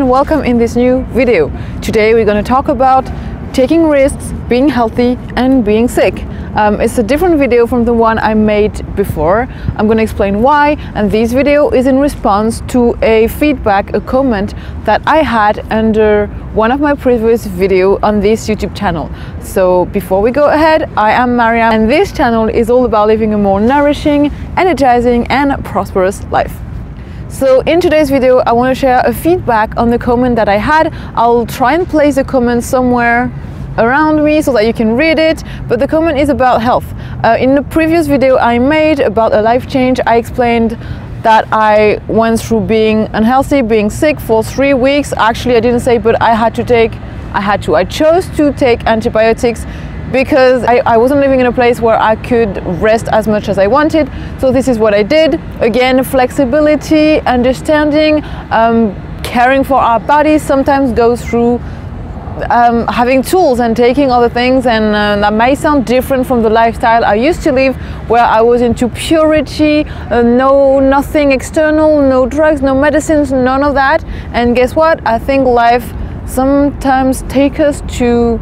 and welcome in this new video. Today we're going to talk about taking risks, being healthy and being sick. It's a different video from the one I made before. I'm going to explain why, and this video is in response to a feedback, a comment that I had under one of my previous videos on this YouTube channel. So before we go ahead, I am Mariam and this channel is all about living a more nourishing, energizing and prosperous life. So in today's video, I want to share a feedback on the comment that I had. I'll try and place the comment somewhere around me so that you can read it, but the comment is about health. In the previous video I made about a life change, I explained that I went through being unhealthy, being sick for 3 weeks. Actually, I didn't say, but I chose to take antibiotics because I wasn't living in a place where I could rest as much as I wanted. So this is what I did. Again, flexibility, understanding, caring for our bodies sometimes goes through having tools and taking other things, and that may sound different from the lifestyle I used to live, where I was into purity, nothing external, no drugs, no medicines, none of that. And guess what? I think life sometimes takes us to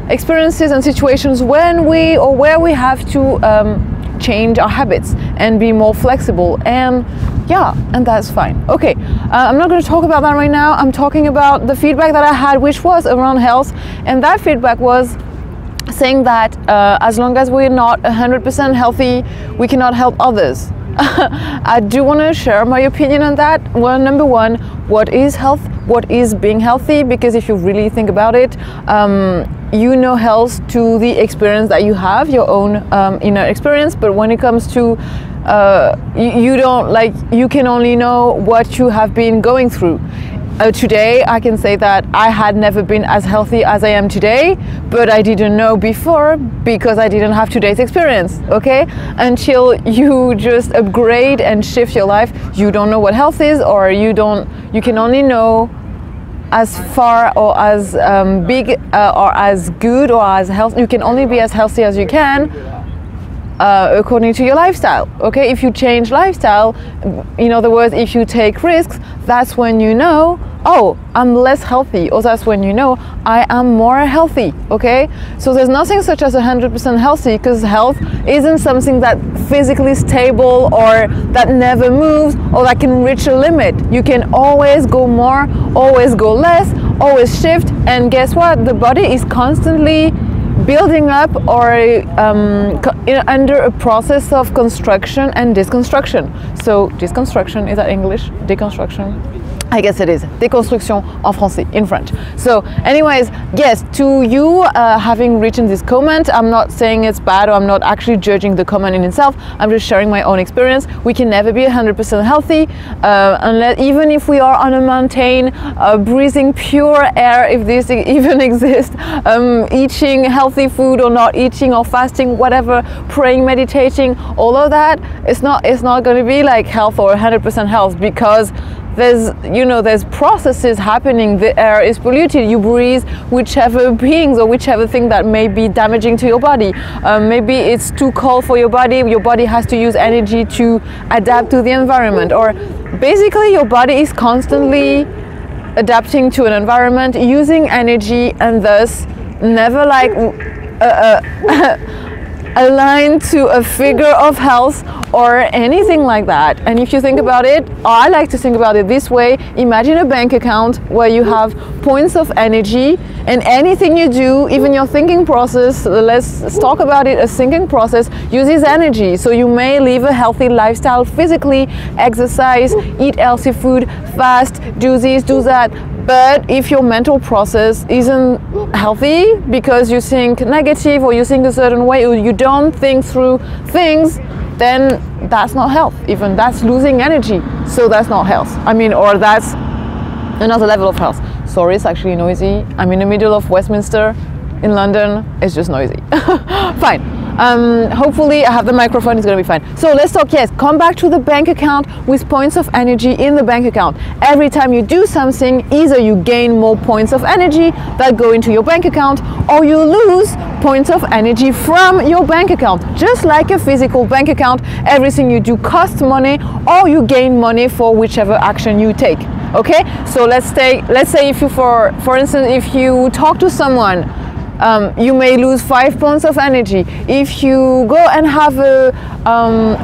experiences and situations where we have to change our habits and be more flexible, and that's fine. Okay, I'm not going to talk about that right now. I'm talking about the feedback that I had, which was around health, and that feedback was saying that as long as we're not 100% healthy, we cannot help others. I do want to share my opinion on that. Well, number one, what is health? What is being healthy? Because if you really think about it, you know health to the experience that you have, your own inner experience. But when it comes to you can only know what you have been going through. Today I can say that I had never been as healthy as I am today, but I didn't know before because I didn't have today's experience. Okay, until you just upgrade and shift your life, you don't know what health is, or you can only know as far or as big or as good or as healthy. You can only be as healthy as you can according to your lifestyle. Okay, if you change lifestyle, in other words, if you take risks, that's when you know, oh, I'm less healthy, or that's when you know I am more healthy. Okay, so there's nothing such as 100% healthy, because health isn't something that physically stable or that never moves or that can reach a limit. You can always go more, always go less, always shift, and guess what? The body is constantly building up or under a process of construction and deconstruction. So deconstruction, is that English? Deconstruction? I guess it is. Déconstruction en français, in French. So anyways, yes, to you having written this comment, I'm not saying it's bad, or I'm not actually judging the comment in itself. I'm just sharing my own experience. We can never be 100% healthy unless, even if we are on a mountain, breathing pure air, if this even exists, eating healthy food or not eating, or fasting, whatever, praying, meditating, all of that, it's not going to be like health or 100% health, because there's processes happening. The air is polluted. You breathe whichever beings or whichever thing that may be damaging to your body. Maybe it's too cold for your body has to use energy to adapt to the environment, or basically your body is constantly adapting to an environment, using energy, and thus never like aligned to a figure of health or anything like that. And if you think about it, or I like to think about it this way, imagine a bank account where you have points of energy, and anything you do, even your thinking process, let's talk about it, a thinking process uses energy. So you may live a healthy lifestyle physically, exercise, eat healthy food, fast, do this, do that. But if your mental process isn't healthy because you think negative, or you think a certain way, or you don't think through things, then that's not health. Even that's losing energy. So that's not health. I mean, or that's another level of health. Sorry, it's actually noisy. I'm in the middle of Westminster in London. It's just noisy. Fine. Hopefully I have the microphone, it's going to be fine. So let's talk, yes, come back to the bank account with points of energy in the bank account. Every time you do something, either you gain more points of energy that go into your bank account, or you lose points of energy from your bank account. Just like a physical bank account, everything you do costs money, or you gain money for whichever action you take. Okay, so let's say if you, for instance, if you talk to someone, you may lose 5 pounds of energy. If you go and have a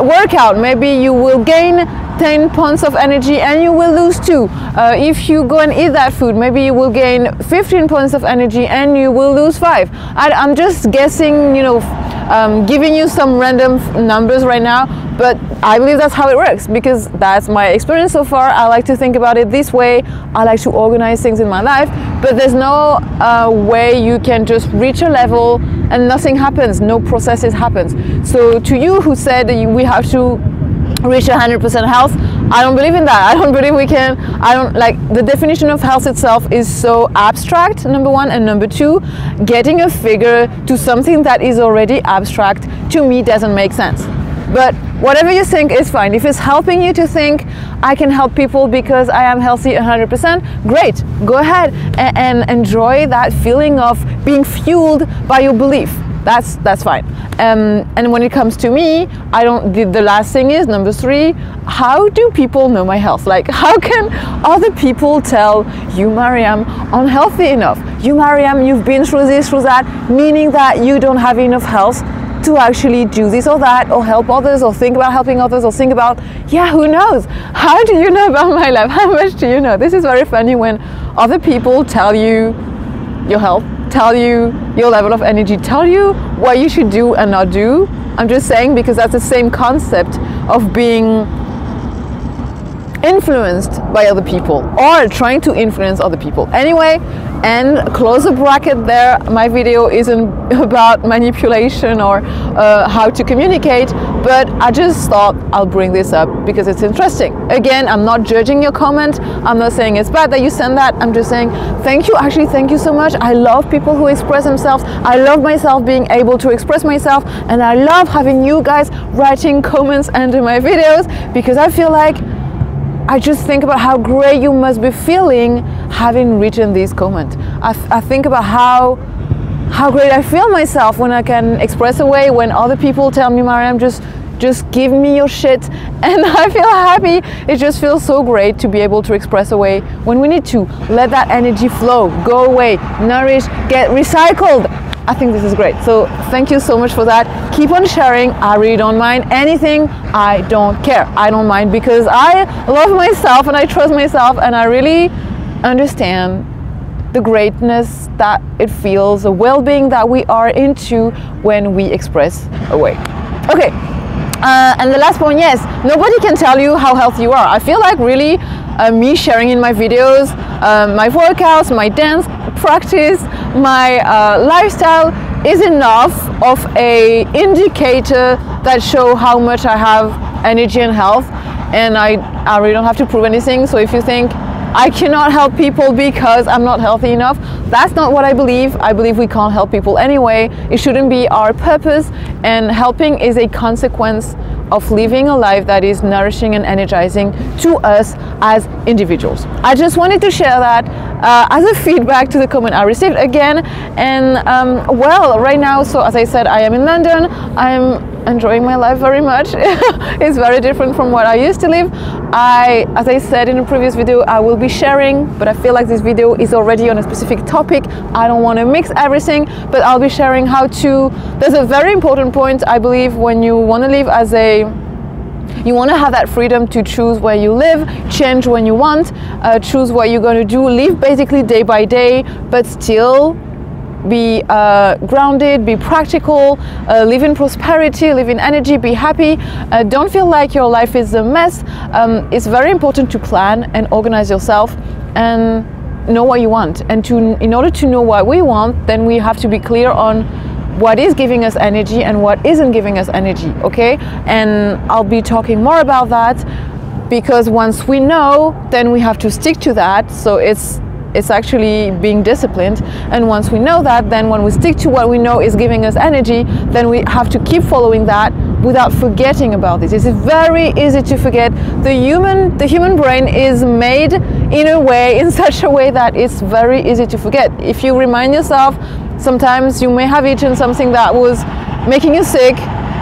workout, maybe you will gain 10 pounds of energy and you will lose 2. If you go and eat that food, maybe you will gain 15 pounds of energy and you will lose 5. I'm just guessing, you know, giving you some random numbers right now, but I believe that's how it works because that's my experience so far. I like to think about it this way. I like to organize things in my life, but there's no way you can just reach a level and nothing happens, no processes happens. So to you who said that we have to reach 100% health, I don't believe in that. I don't believe we can. I don't like the definition of health itself is so abstract, number one, and number two, getting a figure to something that is already abstract to me doesn't make sense. But whatever you think is fine. If it's helping you to think I can help people because I am healthy 100%, great, go ahead and enjoy that feeling of being fueled by your belief. That's fine. And when it comes to me, I don't. The last thing is number 3. How do people know my health? Like, how can other people tell you, Mariam, unhealthy enough? You, Mariam, you've been through this, through that, meaning that you don't have enough health to actually do this or that, or help others, or think about helping others, or think about, yeah, who knows? How do you know about my life? How much do you know? This is very funny when other people tell you your health, tell you your level of energy, tell you what you should do and not do. I'm just saying because that's the same concept of being influenced by other people or trying to influence other people. Anyway, and close the bracket there. My video isn't about manipulation or how to communicate, but I just thought I'll bring this up because it's interesting. Again, I'm not judging your comment. I'm not saying it's bad that you send that. I'm just saying thank you. Actually, thank you so much. I love people who express themselves. I love myself being able to express myself, and I love having you guys writing comments under my videos because I feel like I just think about how great you must be feeling having written this comment. I think about how great I feel myself when I can express away, when other people tell me, Mariam, just give me your shit, and I feel happy. It just feels so great to be able to express away when we need to. Let that energy flow, go away, nourish, get recycled. I think this is great. So thank you so much for that. Keep on sharing. I really don't mind anything. I don't care. I don't mind because I love myself and I trust myself, and I really understand the greatness that it feels, the well-being that we are into when we express away. Okay. And the last point, yes, nobody can tell you how healthy you are. I feel like really me sharing in my videos, my workouts, my dance practice, my lifestyle is enough of a indicator that show how much I have energy and health, and I really don't have to prove anything. So if you think I cannot help people because I'm not healthy enough, that's not what I believe. I believe we can't help people anyway. It shouldn't be our purpose, and helping is a consequence of living a life that is nourishing and energizing to us as individuals. I just wanted to share that as a feedback to the comment I received again. And well, right now, so as I said, I am in London. I'm enjoying my life very much. It's very different from what I used to live. As I said in a previous video, I will be sharing, but I feel like this video is already on a specific topic. I don't want to mix everything, but I'll be sharing how to. There's a very important point, I believe, when you want to live as you want to have that freedom to choose where you live, change when you want, choose what you're going to do, live basically day by day, but still be grounded, be practical, live in prosperity, live in energy, be happy. Don't feel like your life is a mess. It's very important to plan and organize yourself and know what you want. And in order to know what we want, then we have to be clear on what is giving us energy and what isn't giving us energy, okay? And I'll be talking more about that because once we know, then we have to stick to that. So it's actually being disciplined, and once we know that, then when we stick to what we know is giving us energy, then we have to keep following that without forgetting about this. It's very easy to forget. The human brain is made in such a way that it's very easy to forget. If you remind yourself, sometimes you may have eaten something that was making you sick,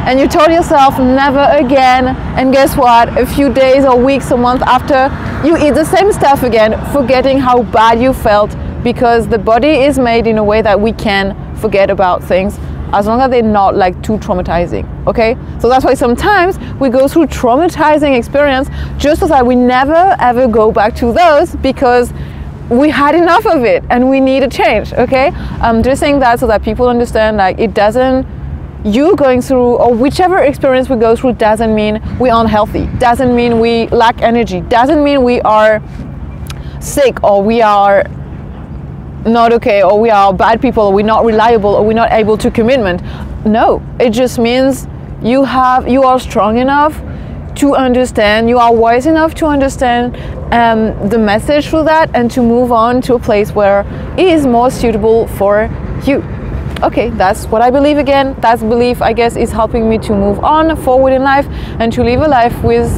and you told yourself never again, and guess what, a few days or weeks or months after, you eat the same stuff again, forgetting how bad you felt, because the body is made in a way that we can forget about things as long as they're not like too traumatizing. Okay, so that's why sometimes we go through traumatizing experience just so that we never ever go back to those, because we had enough of it and we need a change. Okay, I'm just saying that so that people understand, like, it doesn't, you going through or whichever experience we go through doesn't mean we aren't healthy, doesn't mean we lack energy, doesn't mean we are sick or we are not okay or we are bad people or we're not reliable or we're not able to commitment. No, it just means you are strong enough to understand, you are wise enough to understand the message through that, and to move on to a place where it is more suitable for you. Okay, that's what I believe. Again, that belief, I guess, is helping me to move on forward in life and to live a life with,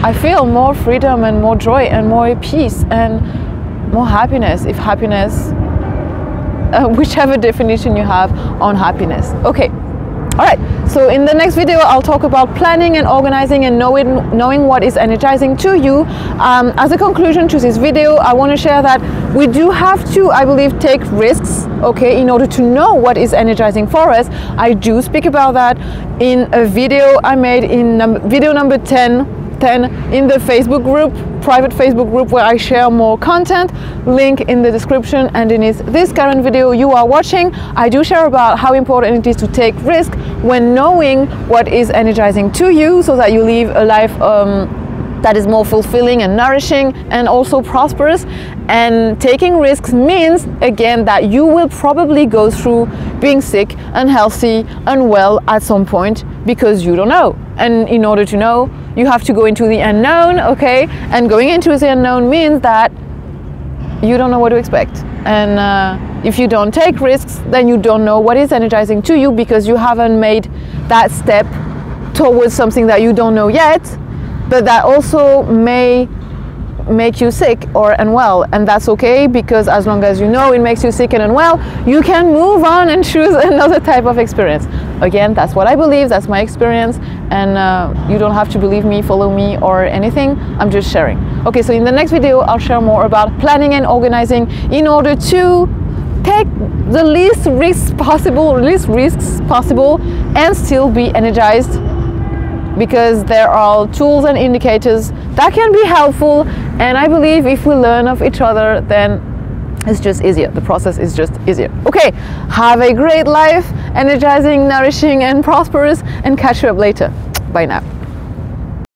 I feel, more freedom and more joy and more peace and more happiness, if happiness, whichever definition you have on happiness. Okay, all right, so in the next video I'll talk about planning and organizing and knowing what is energizing to you. As a conclusion to this video, I want to share that we do have to, I believe, take risks, okay, in order to know what is energizing for us. I do speak about that in a video I made in video number 10 in the Facebook group, private Facebook group, where I share more content. Link in the description underneath this current video you are watching. I do share about how important it is to take risk when knowing what is energizing to you, so that you live a life that is more fulfilling and nourishing and also prosperous. And taking risks means, again, that you will probably go through being sick, unhealthy, unwell at some point, because you don't know. And in order to know, you have to go into the unknown, okay? And going into the unknown means that you don't know what to expect. And if you don't take risks, then you don't know what is energizing to you, because you haven't made that step towards something that you don't know yet, but that also may make you sick or unwell. And that's okay, because as long as you know it makes you sick and unwell, you can move on and choose another type of experience. Again, that's what I believe, that's my experience, and you don't have to believe me, follow me or anything. I'm just sharing. Okay, so in the next video I'll share more about planning and organizing in order to take the least risks possible and still be energized, because there are tools and indicators that can be helpful, and I believe if we learn of each other, then it's just easier. The process is just easier. Okay, have a great life, energizing, nourishing and prosperous, and catch you up later. Bye now.